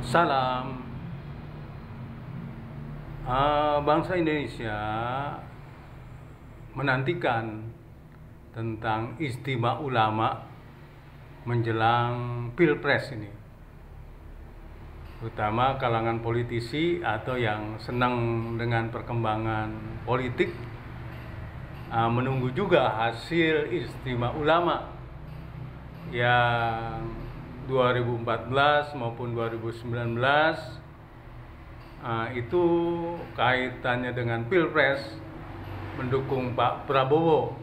Salam. Bangsa Indonesia menantikan tentang istimewa ulama menjelang Pilpres ini, terutama kalangan politisi atau yang senang dengan perkembangan politik, menunggu juga hasil istimewa ulama yang 2014 maupun 2019 itu kaitannya dengan Pilpres, mendukung Pak Prabowo.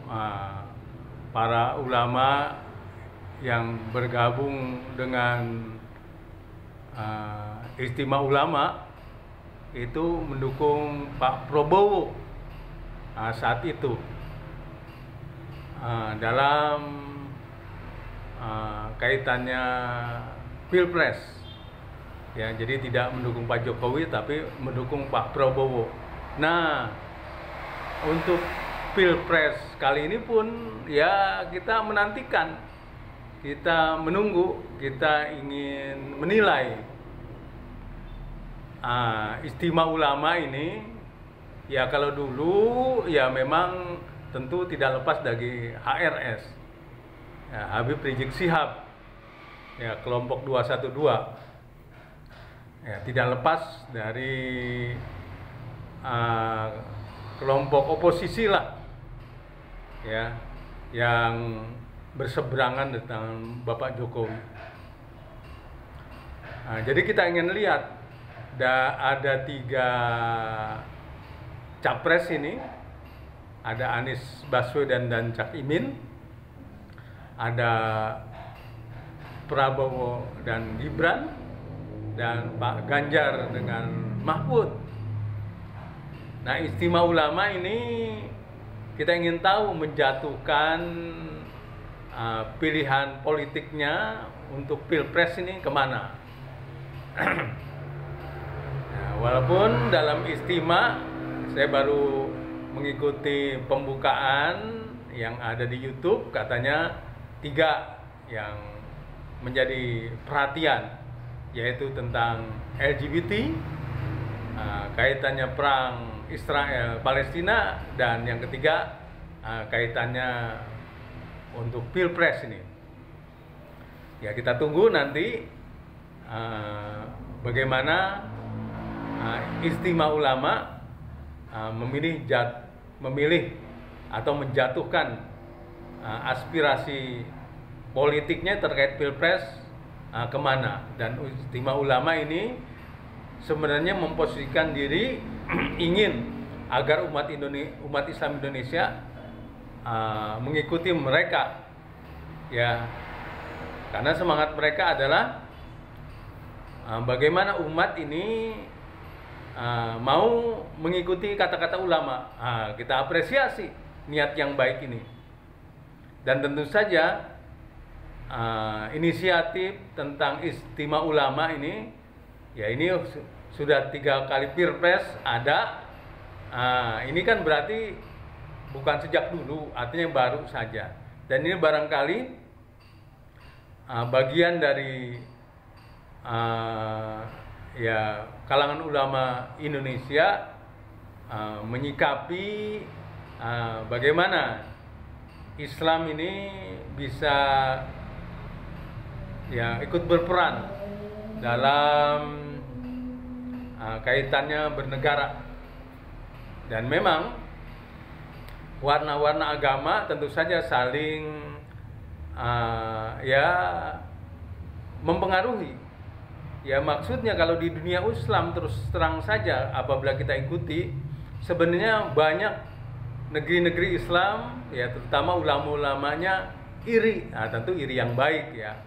Para ulama yang bergabung dengan istimewa ulama itu mendukung Pak Prabowo saat itu dalam kaitannya Pilpres. Ya, jadi tidak mendukung Pak Jokowi tapi mendukung Pak Prabowo. Nah, untuk Pilpres kali ini pun ya kita menantikan, kita menunggu, kita ingin menilai istimewa ulama ini. Ya kalau dulu ya memang tentu tidak lepas dari HRS, ya, Habib Rizik Syihab, ya kelompok 212. Ya, tidak lepas dari kelompok oposisi lah, ya, yang berseberangan dengan Bapak Jokowi. Jadi kita ingin lihat ada 3 capres ini, ada Anies Baswedan dan Cak Imin, ada Prabowo dan Gibran, dan Pak Ganjar dengan Mahfud. Nah, istimewa ulama ini kita ingin tahu menjatuhkan pilihan politiknya untuk Pilpres ini kemana. Nah, walaupun dalam istimewa saya baru mengikuti pembukaan yang ada di YouTube, katanya 3 yang menjadi perhatian, yaitu tentang LGBT, kaitannya perang Israel Palestina, dan yang ketiga kaitannya untuk Pilpres ini. Ya, kita tunggu nanti bagaimana istimewa ulama memilih atau menjatuhkan aspirasi politiknya terkait Pilpres kemana. Dan istimewa ulama ini sebenarnya memposisikan diri ingin agar umat Islam Indonesia mengikuti mereka, ya, karena semangat mereka adalah bagaimana umat ini mau mengikuti kata-kata ulama. Kita apresiasi niat yang baik ini, dan tentu saja inisiatif tentang istimewa ulama ini, ya ini sudah 3 kali Pilpres ada. Ini kan berarti bukan sejak dulu, artinya baru saja. Dan ini barangkali bagian dari ya kalangan ulama Indonesia menyikapi bagaimana Islam ini bisa ya ikut berperan dalam kaitannya bernegara. Dan memang warna-warna agama tentu saja saling ya mempengaruhi. Ya, maksudnya kalau di dunia Islam terus terang saja apabila kita ikuti, sebenarnya banyak negeri-negeri Islam, ya terutama ulama-ulamanya iri. Tentu iri yang baik, ya.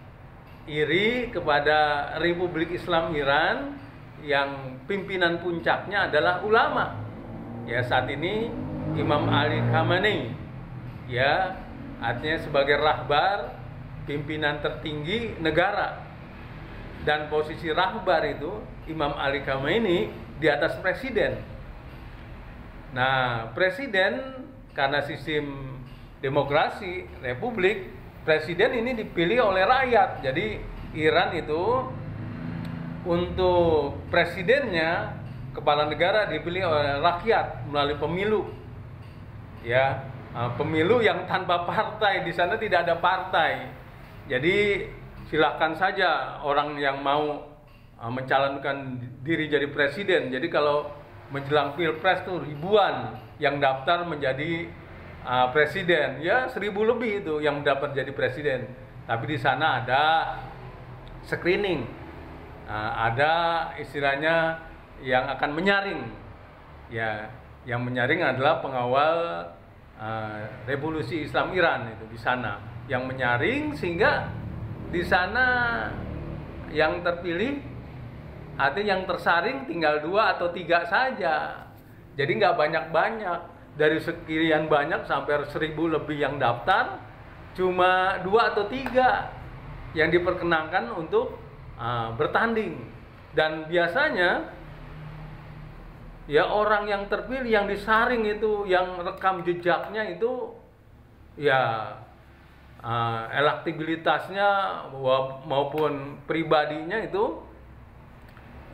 Iri kepada Republik Islam Iran yang pimpinan puncaknya adalah ulama. Ya, saat ini Imam Ali Khamenei, ya, artinya sebagai rahbar, pimpinan tertinggi negara. Dan posisi rahbar itu Imam Ali Khamenei di atas presiden. Nah, presiden karena sistem demokrasi republik, presiden ini dipilih oleh rakyat. Jadi Iran itu untuk presidennya, kepala negara dipilih oleh rakyat melalui pemilu. Ya, pemilu yang tanpa partai, di sana tidak ada partai. Jadi silahkan saja orang yang mau mencalonkan diri jadi presiden. Jadi kalau menjelang pilpres tuh ribuan yang daftar menjadi presiden, ya 1.000 lebih itu yang dapat jadi presiden. Tapi di sana ada screening, ada istilahnya yang akan menyaring. Ya, yang menyaring adalah pengawal revolusi Islam Iran itu di sana, yang menyaring sehingga di sana yang terpilih, artinya yang tersaring tinggal 2 atau 3 saja. Jadi nggak banyak-banyak, dari sekian banyak sampai 1.000 lebih yang daftar, cuma 2 atau 3 yang diperkenankan untuk bertanding. Dan biasanya ya orang yang terpilih, yang disaring itu, yang rekam jejaknya itu ya elektabilitasnya maupun pribadinya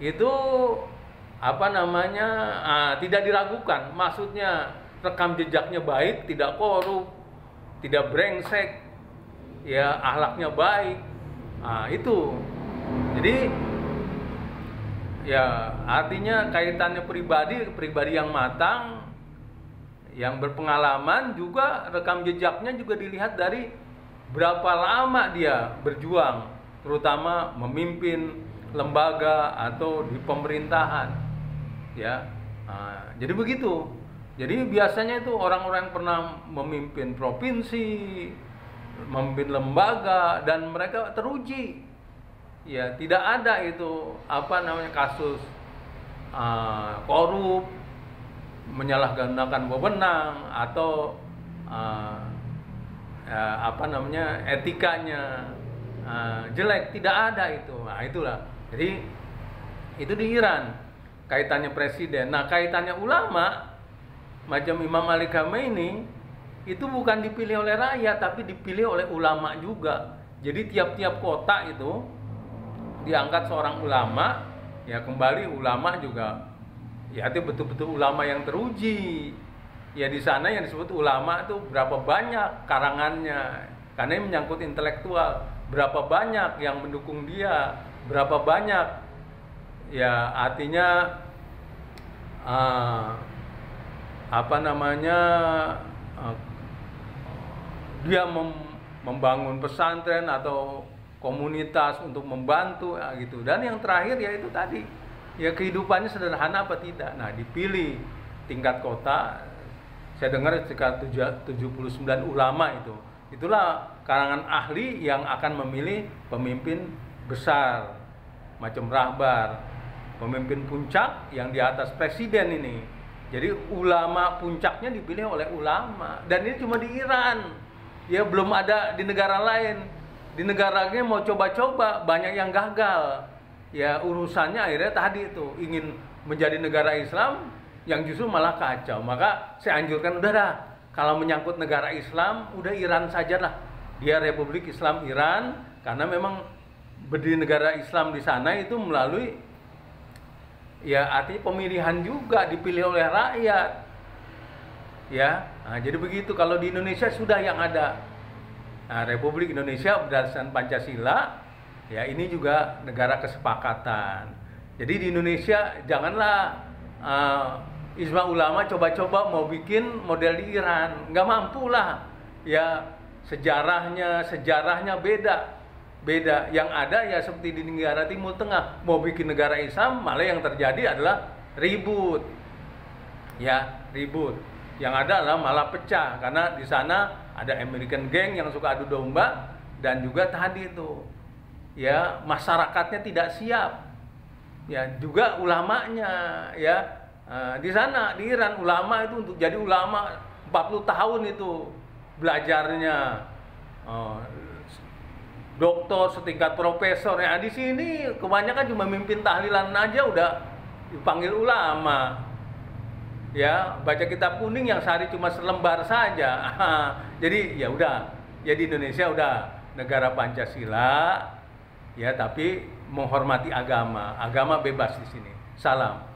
itu apa namanya tidak diragukan. Maksudnya rekam jejaknya baik, tidak korup, tidak brengsek, ya akhlaknya baik. Itu. Jadi ya artinya kaitannya pribadi yang matang, yang berpengalaman, juga rekam jejaknya juga dilihat dari berapa lama dia berjuang, terutama memimpin lembaga atau di pemerintahan, ya. Jadi begitu. Jadi biasanya itu orang-orang yang pernah memimpin provinsi, memimpin lembaga, dan mereka teruji. Ya, tidak ada itu apa namanya kasus korup, menyalahgunakan wewenang atau apa namanya etikanya jelek, tidak ada itu. Nah, itulah. Jadi itu di Iran kaitannya presiden. Nah, kaitannya ulama macam Imam Ali Khamenei itu bukan dipilih oleh rakyat, tapi dipilih oleh ulama juga. Jadi tiap-tiap kota itu diangkat seorang ulama, ya kembali ulama juga ya itu betul-betul ulama yang teruji. Ya di sana yang disebut ulama itu berapa banyak karangannya, karena ini menyangkut intelektual. Berapa banyak yang mendukung dia, berapa banyak ya artinya apa namanya dia membangun pesantren atau komunitas untuk membantu gitu. Dan yang terakhir ya itu tadi, ya kehidupannya sederhana apa tidak. Nah, dipilih tingkat kota, saya dengar sekitar 79 ulama itu. Itulah kalangan ahli yang akan memilih pemimpin besar macam rahbar, pemimpin puncak yang di atas presiden ini. Jadi ulama puncaknya dipilih oleh ulama, dan ini cuma di Iran. Ya belum ada di negara lain. Di negaranya mau coba-coba, banyak yang gagal. Ya urusannya akhirnya tadi itu ingin menjadi negara Islam yang justru malah kacau. Maka saya anjurkan udah dah, kalau menyangkut negara Islam udah Iran sajalah. Dia Republik Islam Iran, karena memang berdiri negara Islam di sana itu melalui ya artinya pemilihan juga, dipilih oleh rakyat. Ya, nah, jadi begitu. Kalau di Indonesia sudah yang ada. Nah, Republik Indonesia berdasarkan Pancasila, ya ini juga negara kesepakatan. Jadi di Indonesia janganlah Ijma Ulama coba-coba mau bikin model di Iran, nggak mampu lah. Ya sejarahnya beda. Yang ada ya seperti di negara Timur Tengah, mau bikin negara Islam malah yang terjadi adalah ribut. Ya ribut. Yang ada adalah malah pecah, karena di sana ada American Gang yang suka adu domba, dan juga tadi itu ya masyarakatnya tidak siap, ya juga ulamanya ya di sana di Iran ulama itu untuk jadi ulama 40 tahun itu belajarnya, doktor setingkat profesor. Ya di sini kebanyakan cuma mimpin tahlilan aja udah dipanggil ulama. Ya, baca kitab kuning yang sehari cuma selembar saja. Jadi ya udah, jadi Indonesia udah negara Pancasila, ya, tapi menghormati agama. Agama bebas di sini. Salam.